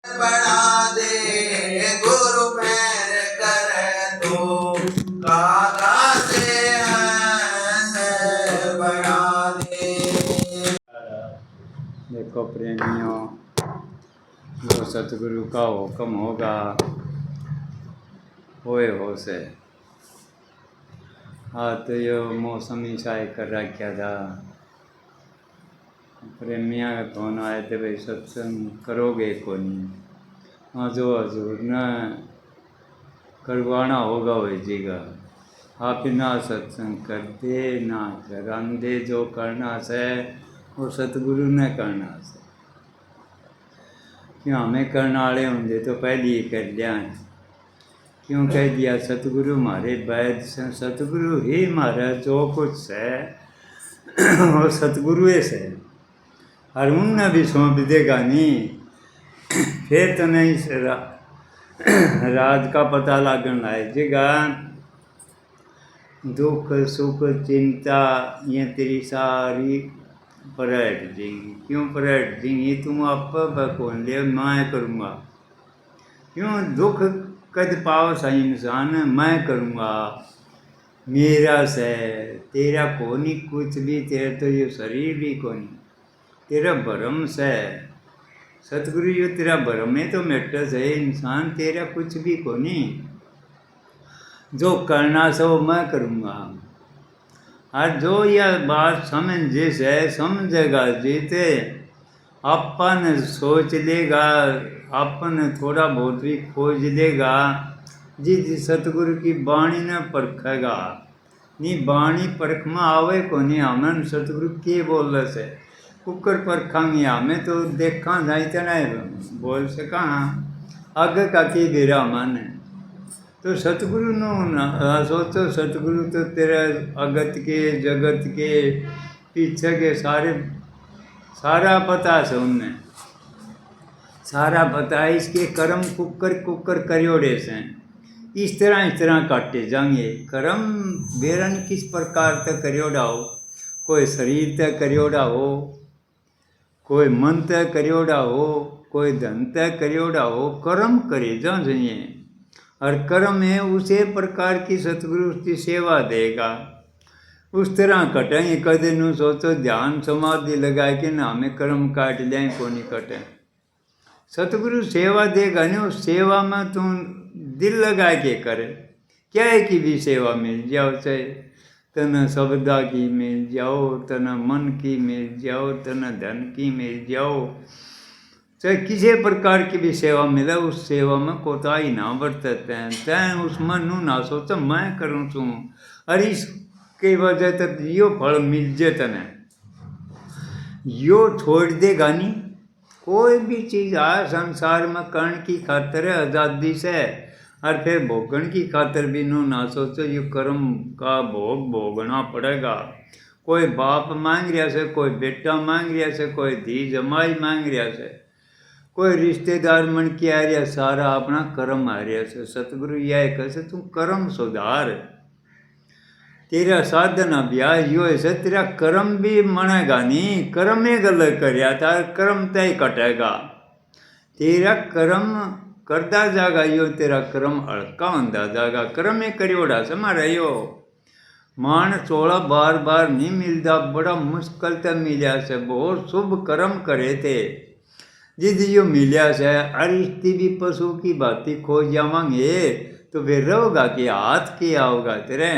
बना दे गुरु पैर कर तो काका से बना दे। देखो प्रेमियों, जो सतगुरु का हुक्म होगा होए हो से। हाँ तो ये मौसम ही शायद कर रखा था, प्रेमिया का फोन आए थे भाई सत्संग करोगे को नहीं। हाँ जो हजूर ने करवाना होगा वही जीगा। आप ना सत्संग कर दे ना करान दे, जो करना से वो सतगुरु ने करना से। क्यों हमें करने वाले होंगे तो पहले ही कर लिया। क्यों कह दिया सतगुरु हमारे वैद से, सतगुरु ही हमारा जो कुछ है वो सतगुरु से। और उनने भी सौंप देगा नहीं, फिर तो नहीं राज का पता लगन लाएगा। दुख सुख चिंता ये तेरी सारी पलट देंगी। क्यों पलट देंगी? तुम आप कौन ले मैं करूँगा। क्यों दुख कद पाव सा इंसान मैं करूँगा, मेरा से तेरा कोनी कुछ भी, तेरा तो ये शरीर भी कोनी, तेरा भरम से सतगुरु यो तेरा भरम है तो मेटस है इंसान, तेरा कुछ भी कोनी। जो करना से वो मैं करूँगा। और जो यह बात समझ है समझेगा जीते, अपन सोच लेगा, अपन थोड़ा बहुत भी खोज लेगा, जिस सतगुरु की बाणी ने परखेगा। नहीं बाणी परख में आवे को नहीं, हमें सतगुरु के बोल से कुकर परखांगे हमें तो देखा जाए तो नहीं बोल सका। आगे का की बेरा मन तो सतगुरु नो सोचो, सतगुरु तो तेरा अगत के जगत के पीछे के सारा पता है उनने, सारा पता है। इसके कर्म कुकर कुकर करियोड़े से इस तरह काटे जाएंगे। कर्म बेरन किस प्रकार तक करियोड़ा हो, कोई शरीर तक करियोड़ा हो, कोई मन तक करियोड़ा हो, कोई धन तक करियोड़ा हो, कर्म करे जा जाइए। और कर्म है उसे प्रकार की सतगुरु की सेवा देगा, उस तरह कटेंगे। कदे नू सोचो ध्यान समाधि लगा के ना हमें कर्म काट लें को नहीं कटे। सतगुरु सेवा देगा नहीं, उस सेवा में तुम दिल लगा के करे। क्या है कि भी सेवा मिल जाओ, चाहे तना शब्दा की मिल जाओ, तना मन की मिल जाओ, तना धन की मिल जाओ, चाहे किसी प्रकार की भी सेवा मिले, उस सेवा में कोताही ना बरतते हैं। तैं उस मन नू ना सोचो मैं करूँ छूँ, अरे इसकी वजह तक यो फल मिल जाए तने, यो छोड़ देगा नहीं। कोई भी चीज़ आए संसार में कर्ण की खातिर आज़ादी से, और फिर भोगन की खातिर भी नू ना सोचो ये कर्म का भोग भोगना पड़ेगा। कोई बाप मांग रहा से, कोई बेटा मांग रहा से, कोई धी जमाई मांग रहा से, कोई रिश्तेदार मन की आ रहा, सारा अपना कर्म आ रहा से। सतगुरु यह कहे तू कर्म सुधार, तेरा साधना ब्याज यो है, तेरा कर्म भी मनेगा नहीं। कर्म ही गलत कर था, कर्म तय कटेगा। तेरा कर्म करता जाएगा, यो तेरा कर्म हल्का होता जाएगा। कर्म ही करियोड़ा समारा यो मान चोड़ा बार बार नहीं मिलता, बड़ा मुश्किल से मिला से। बहुत शुभ कर्म करे थे जिद यो मिलिया से। अरिश्ती भी पशु की बाती खो जावांगे तो वे रहोगा कि हाथ के आओगा तेरे,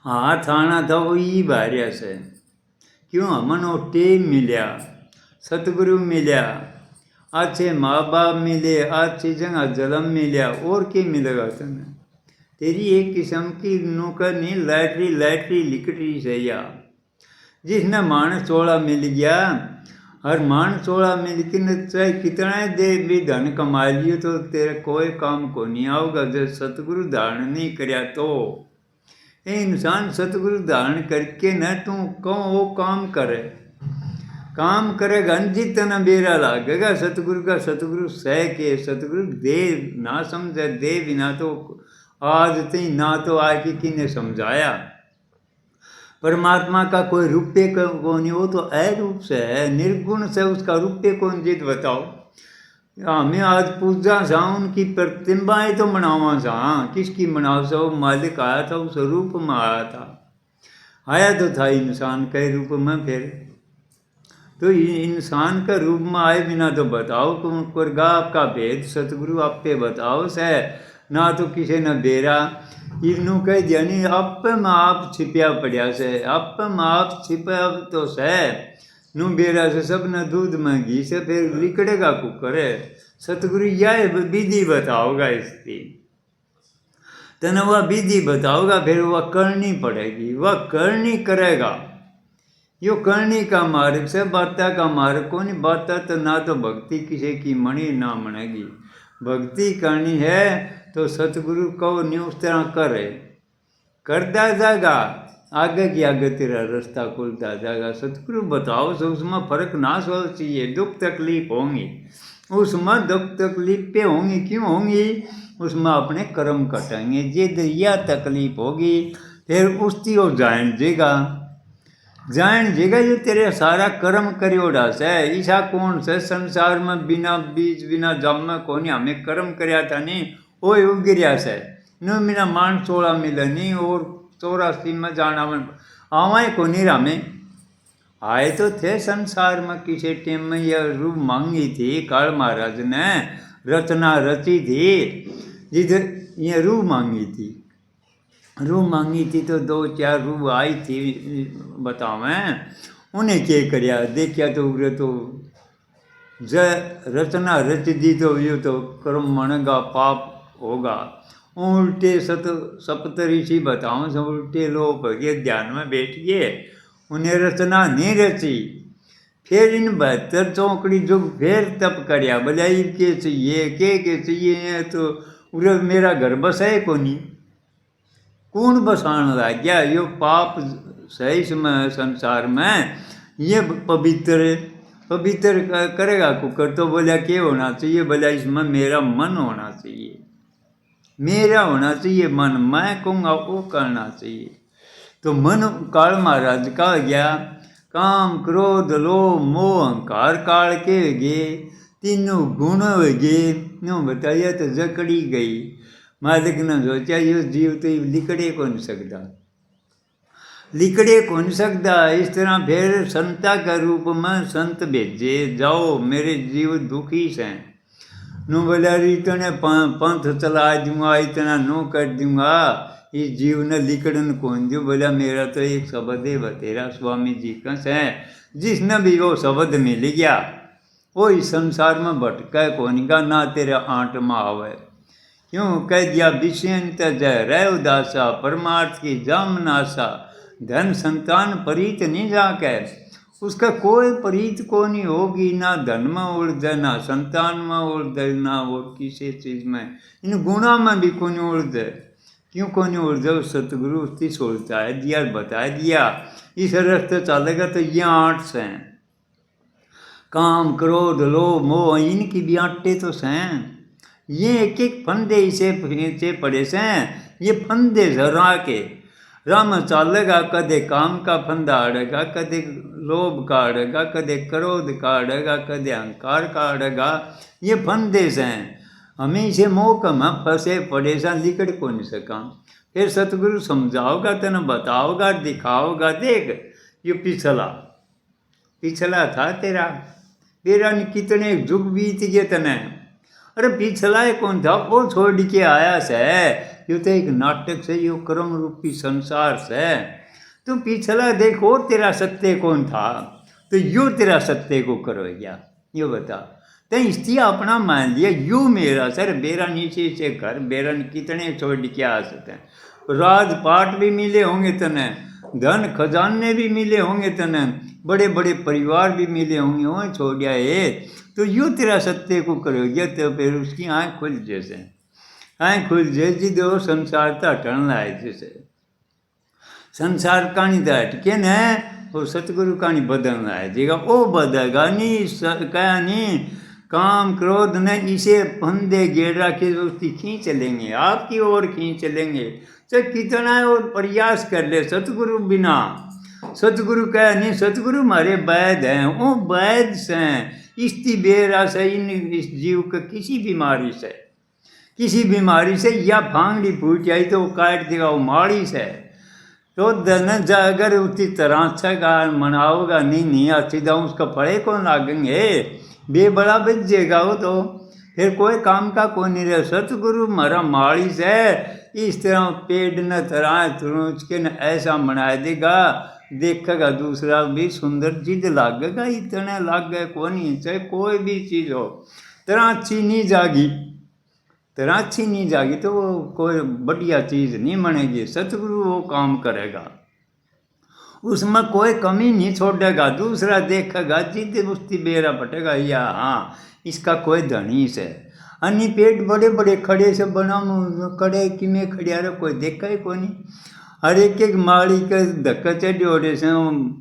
हाथ आना था वही भार्या से। क्यों हमन वो टेम मिलिया, सतगुरु मिलिया, अच्छे माँ बाप मिले, अच्छी जगह जन्म मिलिया, और क्या मिलेगा तुम्हें? तेरी एक किस्म की नौकर नहीं लैटरी लैटरी लिकटरी से या जिसने मान चोड़ा मिल गया। और मान चोड़ा मिल के चाहे कितना दे भी धन कमा लियो तो तेरे कोई काम को नहीं आओगा जब सतगुरु धारण नहीं करया। तो ये इंसान सतगुरु धारण करके न तू कहो वो काम करे, काम करेगा जितना बेरा लागेगा सतगुरु का। सतगुरु सह के सतगुरु दे ना समझे, दे बिना तो आज तीन ना तो आके किने समझाया। परमात्मा का कोई रूपये को नहीं, वो तो अरूप से है, निर्गुण से, उसका रूपये कौन जिद बताओ। हमें आज पूजा सा उनकी प्रतिमाएं तो मनावा सा, किसकी मनाव सा? वो मालिक आया था, उस रूप में आया था, आया तो था इंसान के रूप में। फिर तो इंसान का रूप में आए बिना तो बताओ कौन करगा आपका भेद? सतगुरु आप पे बताओ से, ना तो किसी ने बेरा इनू कह दिया नहीं, आप में आप छिपया पड़िया से, आप में आप छिपा तो से नू बेरा से सब न दूध में घी से, फिर लिकड़ेगा कुकर है। सतगुरु यह विधि बताओगा इसकी, तने वह विधि बताओगा, फिर वह करनी पड़ेगी, वह करनी करेगा। यो करनी का मार्ग से, बाता का मार्ग को नहीं। बाता तो ना तो भक्ति किसी की मणी ना मनेगी, भक्ति करनी है तो सतगुरु को नहीं उस तरह करे, करता जाएगा, आगे की आगे तेरा रास्ता खुलता जाएगा। सतगुरु बताओ तो उसमें फर्क ना सोच चाहिए। दुख तकलीफ होंगी, उसमें दुख तकलीफें होंगी, क्यों होंगी? उसमें अपने कर्म कटेंगे। जिद या तकलीफ होगी फिर उसकी वो जान जेगा, जान जेगा जो तेरे सारा कर्म करियोड़ा से। ईसा कौन से संसार में बिना बीज बिना जम कोनी हमें कर्म करया था नहीं, वो उगिरिया से न बिना मान 16 मिले नहीं, और 84 में जाना में आवाए को नहीं रामे। आए तो थे संसार में किसी टाइम में, यह रूह मांगी थी काल महाराज ने, रचना रची थी, जिधर ये रूह मांगी थी। रूह मांगी थी तो 2-4 रूह आई थी बतावें, उन्हें क्या करया देखिया तो उरे तो जय रचना रच दी, तो ये तो कर्म मनेगा, पाप होगा। उल्टे सप्तऋषि बताओ से उल्टे लोग भगे ध्यान में बैठिए, उन्हें रचना नहीं रची। फिर इन 72 चौकड़ी जो फिर तप करया, बोला के चाहिए के चाहिए, तो उरे मेरा घर बसाए को नहीं, कौन बसाने लग गया? यो पाप सही में संसार में ये पवित्र करेगा कुकर। तो बोला क्या होना चाहिए? बोला इसमें मेरा मन होना चाहिए, मेरा होना चाहिए मन, मैं कहूँगा वो करना चाहिए। तो मन काल महाराज का गया, काम क्रोध लोभ मोह अहंकार काल के गे, तीनों गुण गे, नो बताइए तो जकड़ी गई। मालिक ने सोचा यो जीव तो लिकड़े को नहीं सकता, लिकड़े को नहीं सकता। इस तरह फिर संता के रूप में संत भेजे, जाओ मेरे जीव दुखी से, नो बोला इतने पंथ चला दूंगा, इतना नो कर दूंगा, इस जीव ने लिकड़न कौन दो? बोला मेरा तो एक शब्द है बतेरा स्वामी जी का है, जिसने भी वो शब्द मिल गया वो इस संसार में भटका कौन का, ना तेरा आंट में आवे। क्यों कह दिया? विषयंत जय रह उदासा, परमार्थ की जाम नासा, धन संतान परीत नहीं जाके। उसका कोई परीत को नहीं होगी, ना धन में उलझे, ना संतान में उलझे, ना और किसी चीज में, इन गुणा में भी कौन उलझे। क्यों कौन उलझे? सतगुरु उसकी सोचता है दिया, बता दिया इस रास्ते चलेगा तो ये 8 से काम क्रोध लोभ मोह, इनकी भी 8 तो हैं। ये एक एक फंदे इसे पड़े से, ये फंदे जरा के राम चालेगा, कदे काम का फंदा अड़ेगा, कदे लोभ का अड़ेगा, कदे क्रोध का अड़ेगा, कदे अहंकार का अड़ेगा। ये फंदे से हमें इसे मोह में फंसे पड़े से, लिकड़ को नहीं सका। फिर सतगुरु समझाओगा, तेने बताओगा, दिखाओगा, देख ये पिछला था तेरा कितने युग बीत गए तने। अरे पिछला कौन था? वो छोड़ के आया से, यो तो एक नाटक से, यो कर्म रूपी संसार से। तो पिछला देखो तेरा सत्य कौन था, तो यो तेरा सत्य को करो गया, यो बता। तो इसलिए अपना मान लिया यू मेरा सर, बेरा नीचे से घर बेरन कितने छोड़ के आ सकते हैं, राजपाट भी मिले होंगे तने, धन खजाने भी मिले होंगे तने, बड़े बड़े परिवार भी मिले होंगे, वहीं छोड़ आए, तो यूँ तेरा सत्य को करोगे तो फिर उसकी आँख खुल जैसे, आँख खुल जैसी दो संसार तो हटन लाए जैसे, संसार कहानी तो हटके न वो सतगुरु कहानी बदलना है जेगा, वो बदलेगा नहीं क्या नहीं, काम क्रोध ने इसे फंदे गेड़ रखे उसकी खींच लेंगे, आपकी ओर खींच लेंगे। चाहे कितना और प्रयास कर ले, सतगुरु बिना, सतगुरु कह नहीं, सतगुरु हमारे वैद हैं, वो वैद से इसकी बेरा से इस जीव को किसी बीमारी से या फांगड़ी फूट जाए तो वो काट देगा, वो माड़ी से तो धन अगर उसी तरह से मनाओगा नहीं अच्छी दाऊ उसका फड़े कौन लागेंगे, बेबड़ा बचेगा वो तो फिर कोई काम का कोई नहीं रहे। सतगुरु हमारा माड़ी से इस तरह पेड़ न तरह तुरुच के न ऐसा बना देगा, देखेगा दूसरा भी सुंदर चीज लागेगा, इतने लाग गए को नहीं, चाहे कोई भी चीज़ हो तरह अच्छी नहीं जागी तो वो कोई बढ़िया चीज़ नहीं बनेगी। सतगुरु वो काम करेगा, उसमें कोई कमी नहीं छोड़ेगा, दूसरा देखेगा जिद उसकी बेरा पटेगा या हाँ इसका कोई धनी से। अन्य पेट बड़े बड़े खड़े से बना खड़े कि में खड़िया रहे कोई देखा ही कोई नहीं, हर एक माड़ी के धक्का चढ़े से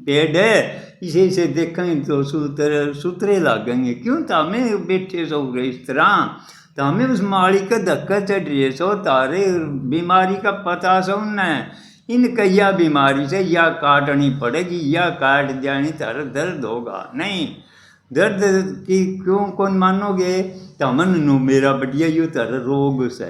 पेड़ है इसे देखेंगे तो सूत्रे लागेंगे। क्यों तो हमें बैठे सो इस तरह तो हमें उस माड़ी का धक्का चढ़ रही सो तारे बीमारी का पता सो न इन कहिया बीमारी से या काटनी पड़ेगी या काट जानी तारा दर्द होगा नहीं, दर्द की क्यों कौन मानोगे तो मन नु मेरा बढ़िया यू तारा रोग से,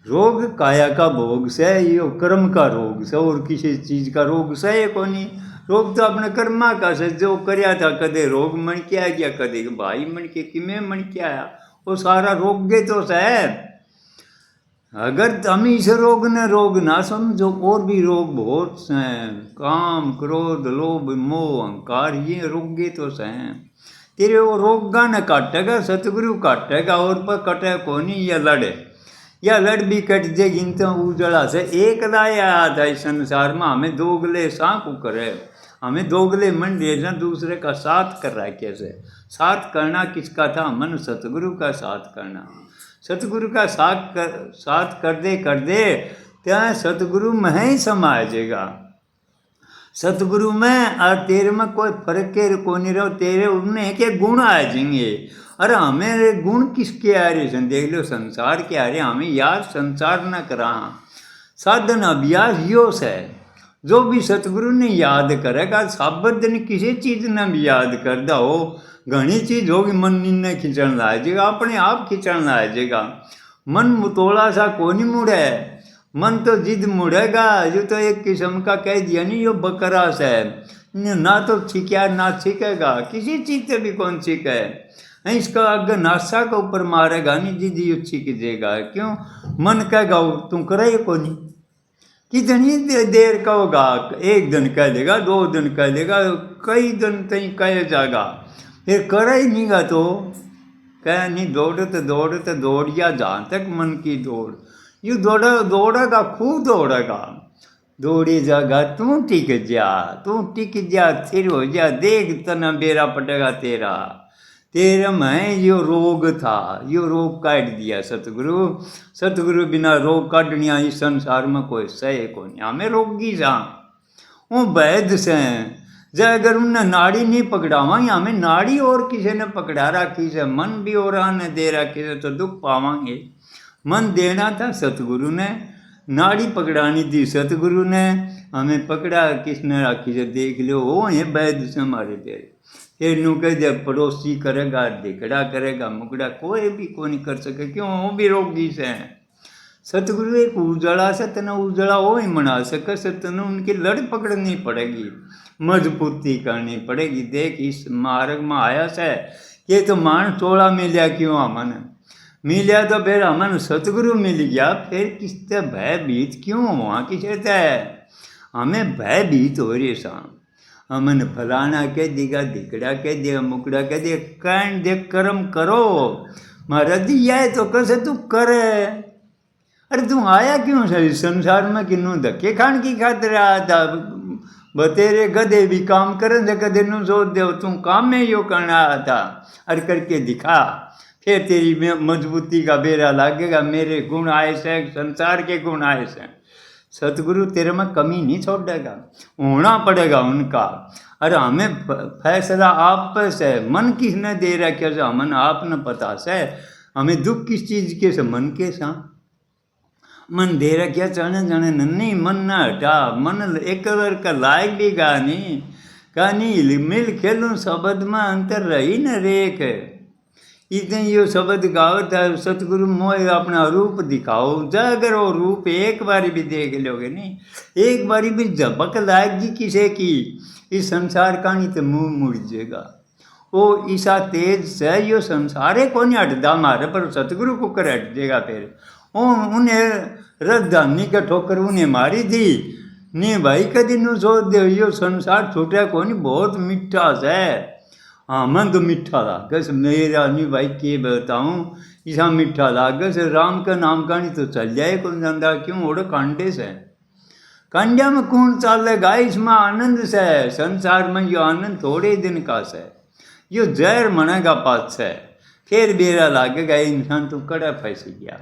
रोग काया का भोग से, ये कर्म का रोग से और किसी चीज़ का रोग से ये को नहीं। रोग तो अपने कर्मा का से जो करया था कदे रोग मन के आ गया, कदे भाई मन के किमें मन के आया, वो सारा रोग गे तो है। अगर हम इस रोग ना समझो और भी रोग बहुत हैं, काम क्रोध लोभ मोह अहंकार ये रोग गे तो हैं। तेरे वो रोगा न काटेगा सतगुरु काटेगा और पर कटे को नहीं या लड़ भी कट जाएगी तो उजड़ा से एक लाया आता है संसार में। हमें दोगले सांप करे, हमें दोगले मन देना दूसरे का साथ कर रहा है। कैसे साथ करना किसका था? मन सतगुरु का साथ करना। सतगुरु का साथ कर दे त्या सतगुरु में ही समा जाएगा। सतगुरु में और तेरे में कोई फर्क के को नहीं रहो, तेरे उनमें के गुण आ जाएंगे। अरे हमें गुण किसके आ रहे हैं? देख लो संसार के आ रहे, हमें याद संसार न करा। साधन अभ्यास योस है, जो भी सतगुरु ने याद करेगा साबद ने किसी चीज़ ने भी याद कर दो हो, घनी चीज होगी मन ने खिंचन ला जाएगा, अपने आप खिंचन ला जाएगा। मन मुतोड़ा सा को नहीं मुड़े, मन तो जिद मुड़ेगा। जो तो एक किस्म का कह दिया नहीं, यो बकरा सा है, ना तो छिका ना छिकेगा, किसी चीज से भी कौन छिके। इसका अगर नासा के ऊपर मारेगा नहीं, जिद यो छिक जाएगा। क्यों? मन कहेगा तू करे को नहीं, कितनी देर का होगा, एक दिन कह देगा, 2 दिन कह देगा, कई दिन तक कह जाएगा, फिर करे ही नहीं गा तो कह नहीं। दौड़िया जहाँ तक मन की दौड़, यू दौड़ेगा खूब दौड़ेगा, दौड़ी जाएगा। तू टिक जा स्थिर हो जा, देख तना बेरा पटेगा तेरा में यो रोग था, यो रोग काट दिया सतगुरु बिना रोग काटनिया इस संसार में कोई सही को नहीं। हमें रोगी जा वो वैद्य से जय अगर उनने नाड़ी नहीं पकड़ावा, हमें नाड़ी और किसी ने पकड़ा रखी से, मन भी और ने दे रखी से तो दुख पावांगे। मन देना था सतगुरु ने, नाड़ी पकड़ानी थी सतगुरु ने, हमें पकड़ा किसने रखी से देख लो। वो है वैद्य से हमारे तेरे फिर नू कह दे पड़ोसी करेगा, ढिकड़ा करेगा, मुकड़ा कोई भी को नहीं कर सके। क्यों? वो भी रोगी से हैं। सतगुरु एक उजड़ा से तना उजड़ा वो ही मना सके, सतन उनकी लड़ पकड़नी पड़ेगी, मजबूती करनी पड़ेगी। देख इस मार्ग में आया से ये तो मान चोड़ा मिलिया, क्यों हमन मिलिया तो फिर हमन सतगुरु मिल गया, फिर किससे भयभीत क्यों हुआ? किसे है हमें भयभीत हो रही सा, हमन फलाना कह देगा, ढिकड़ा कह देगा, मुकड़ा कह देगा, कह दे कर्म करो महाराज दिया है तो कैसे तू करे। अरे तू आया क्यों सही संसार में? किन्नू धक्के खान की खातिर आया था? बतेरे गधे भी काम करें तो कदे नू सोच दे तू काम में यो करना आया था। अरे करके दिखा, फिर तेरी मजबूती का बेरा लागेगा। मेरे गुण आए से, संसार के गुण आए से, सतगुरु तेरे में कमी नहीं छोड़ेगा, होना पड़ेगा उनका। अरे हमें फैसला आप से, मन किसने दे रखा से हमन आप न पता से। हमें दुख किस चीज़ के से? मन के सा मन दे रखा जाने नन्ही मन न हटा। मन एक बार का लायक भी गा नहीं, कहानी हिल मिल खेलूं शब्द में अंतर रही न रेख। इतने यो शब्द गावत है सतगुरु मोह अपना रूप दिखाओ। अगर वो रूप एक बारी भी देख लोगे नहीं, एक बारी भी झपक लाएगी किसी की, इस संसार का नहीं तो मुंह मुड़ जाएगा। वो ईसा तेज से यो संसारे को नहीं हटदा मारे, पर सतगुरु को कर हट जाएगा। फिर उन्हें राजधानी का ठोकर उन्हें मारी थी नहीं भाई, कदी नू सोच दे यो संसार छूटे को नहीं, बहुत मीठा है। हाँ मन तो मीठा लागस मेरा नहीं भाई के बताऊँ, ऐसा मीठा लागस। राम का नाम का नहीं तो चल जाए कौन जानता क्यों, ओढ़ कांडे से कांडिया में कौन चलेगा, इसमें आनंद से। संसार में यो आनंद थोड़े दिन का से, यो जहर मनेगा पास से। फिर बेरा लागेगा इंसान तो कड़ा फंस गया,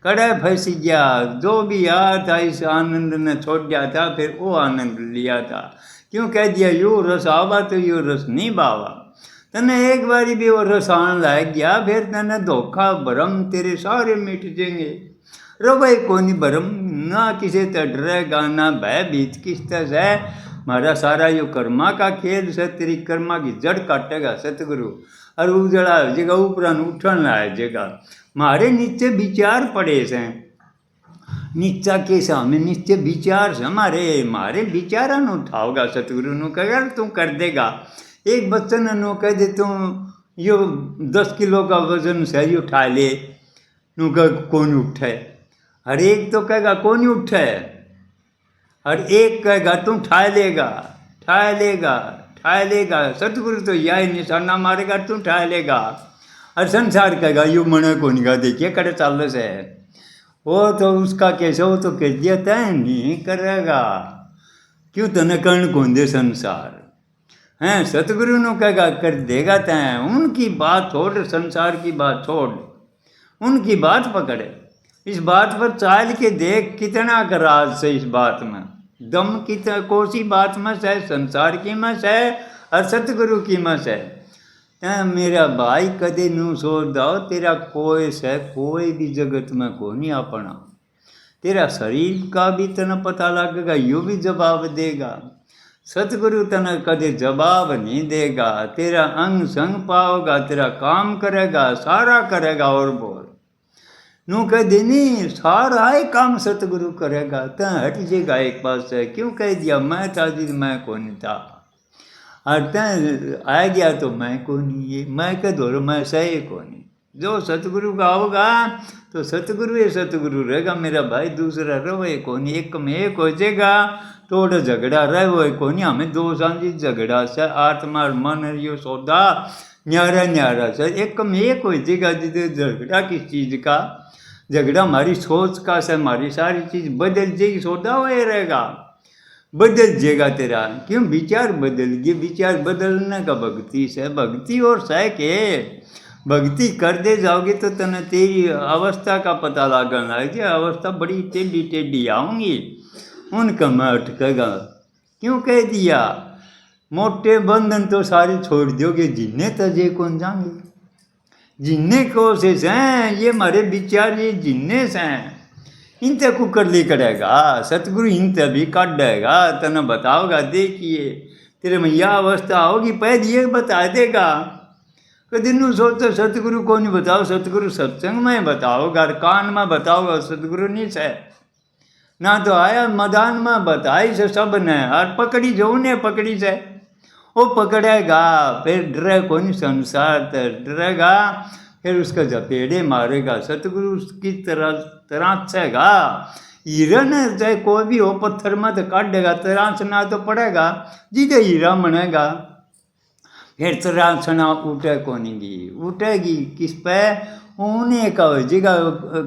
कड़ा फंस गया। जो भी आया था इस आनंद ने छोड़ दिया था, फिर वो आनंद लिया था। क्यों कह दिया यो रस आवा तो यो रस नहीं बावा। तने एक बारी भी वो रस आने लग गया, फिर तने धोखा भरम तेरे सारे मिट जाएंगे। रो भाई कोनी भरम ना किसी तरह डरेगा ना भयभीत किस तरह से। हमारा सारा यो कर्मा का खेल से, तेरी कर्मा की जड़ काटेगा सतगुरु, और उजड़ा जगह ऊपर उठन लाए जगह। मारे नीचे विचार पड़े से, नीचा के सामने नीचे विचार से हमारे मारे विचारा न उठाओगा सतगुरु नु कहेगा तू कर देगा। एक बच्चन नो कह दे तू यो 10 किलो का वजन सही उठा ले, नु कौन उठे, हर एक तो कहेगा कौन उठे, हर एक कहेगा तू ठा लेगा ठा लेगा ठा लेगा। सतगुरु तो यही निशाना मारेगा तू ठा लेगा, और संसार कहेगा यू मने कौन का देखिए करे चाल से। वो तो उसका कैसे, वो तो कह दिया तय नहीं करेगा, क्यों तने कर्ण कौन दे संसार हैं। सतगुरु नु कहेगा कर देगा तय। उनकी बात छोड़, संसार की बात छोड़, उनकी बात पकड़े। इस बात पर चाल के देख कितना का राज से, इस बात में दम कितना कोसी बात में से, संसार की में से और सतगुरु की में से। मेरा भाई कदे नू सोच दो तेरा कोई से कोई भी जगत में को नहीं अपना। तेरा शरीर का भी तना पता लगेगा, यो भी जवाब देगा। सतगुरु तना कदे जवाब नहीं देगा। तेरा अंग संग पाओगा, तेरा काम करेगा, सारा करेगा। और बोल नू कह दे नहीं सारा ही काम सतगुरु करेगा, तो हट जाएगा एक पास से। क्यों कह दिया मैं था जी मैं कौन था, और तय आ गया तो मैं को नहीं, ये मैं कह दो मैं सही को नहीं। जो सतगुरु का होगा तो सतगुरु ही सतगुरु रहेगा मेरा भाई, दूसरा रहे को नहीं। एक में एक हो जाएगा, थोड़ा झगड़ा रहे वो को नहीं। हमें दो सांझी झगड़ा से आत्मा और मन यो सौदा न्यारा न्यारा से एक में एक हो जाएगा। जिसे झगड़ा किस चीज़ का, झगड़ा हमारी सोच का से, हमारी सारी चीज़ बदल जाएगी, सौदा हो रहेगा बदल जाएगा तेरा। क्यों विचार बदल गए, विचार बदलने का भक्ति से, भक्ति और सह के भक्ति कर दे जाओगे तो तने तेरी अवस्था का पता लगना है। अवस्था बड़ी टेढ़ी टेढ़ी आऊँगी, उनका मैं अटकेगा। क्यों कह दिया मोटे बंधन तो सारे छोड़ दोगे, जिन्ने तजे कौन जाएंगे, जिन्ने कोशिश हैं ये हमारे विचार, ये जिन्ने से हैं इनते कुकर ले करेगा सतगुरु, इनते भी काट देगा। तने बताओगा देखिए तेरे में यह अवस्था होगी, पहले ये बता देगा। कभी नू सोचो सतगुरु को नहीं बताओ, सतगुरु सत्संग में बताओगा, कान में बताओगा, सतगुरु नहीं से ना तो आया मैदान में बताई से सब ने, और पकड़ी जो ने पकड़ी से वो पकड़ेगा। फिर डरे को नहीं संसार तर डरेगा, फिर उसका जपेड़े मारेगा। सतगुरु उसकी तराशेगा। हिरन चाहे कोई भी हो पत्थर में तो काट देगा, तराशना तो पड़ेगा, जिधे हीरा मनेगा। फिर तराशना उठे को नहीं, उठेगी किस पे, उन्हें कहो जगह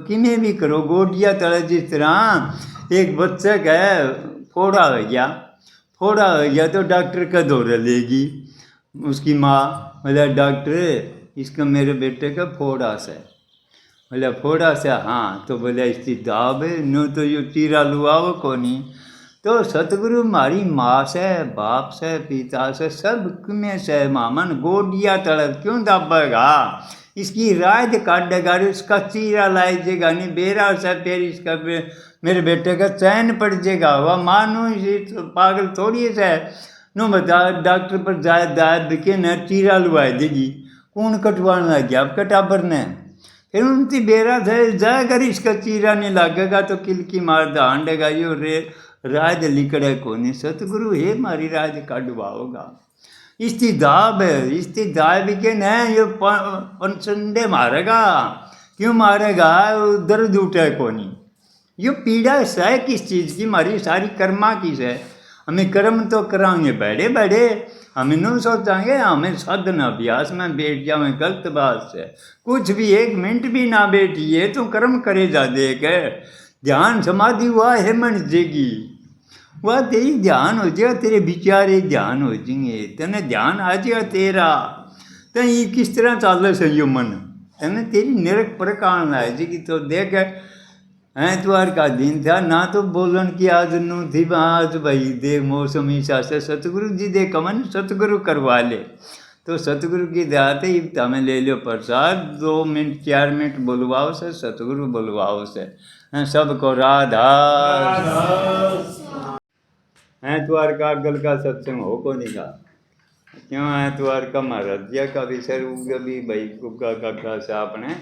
किमें भी करो गोटिया तले। जिस तरह एक बच्चे का फोड़ा हो गया, फोड़ा हो गया तो डॉक्टर का दौरा लेगी उसकी माँ, बोला डॉक्टर इसका मेरे बेटे का फोड़ा से, बोला फोड़ा से हाँ, तो बोला इसकी दाब है नो तो यो चीरा लुआओ को नहीं। तो सतगुरु हमारी माँ से, बाप से, पिता से, सब में से मामन गोडिया तड़प क्यों दाबेगा, इसकी राज काटेगा, इसका चीरा लाइजेगा नहीं बेरा से, फिर इसका मेरे बेटे का चैन पड़ जाएगा। वह मानो इसे तो पागल थोड़ी से नो बता डॉक्टर पर जाए बिके न चीरा लुआए देगी कौन कटवाने लग गया अब कटाबर ने फिर उनकी बेरा थे जाए अगर इसका चीरा नहीं लगेगा तो किलकी मार दांडेगा यो रे राज लिकड़े को नहीं सतगुरु हे मारी राज काटवाओगा इस्तीदाब है इस्तीदाब के न ये पंचंडे मारेगा क्यों मारेगा दर्द उठे को नहीं ये पीड़ा है किस चीज़ की हमारी सारी कर्मा की है हमें कर्म तो कराएंगे बड़े बड़े हमें नहीं सोचांगे हमें साधन अभ्यास में बैठ जाए गलत बात है कुछ भी 1 मिनट भी ना बैठिए तो कर्म करे जा देख ध्यान समाधि हुआ है मन जेगी वह तेरी ध्यान हो जाएगा तेरे विचार एक ध्यान हो जाएंगे तेने ध्यान आ जाएगा तेरा तो ये किस तरह चाल से यो मन तेने तेरी निरक प्रकार है जी तो देख एतवार का दिन था ना तो बोलन की आज नू थी आज भाई देख मौसम हिसाब से सतगुरु जी दे कमन सतगुरु करवा ले तो सतगुरु की दयाते ही तमें ले लो प्रसाद 2 मिनट 4 मिनट बोलवाओ से सतगुरु बोलवाओ से सबको राधा एतवार का अगल का सत्संग हो को नहीं का क्यों एतवार का महाराज का भी सर उग भी भाई उगा का से आपने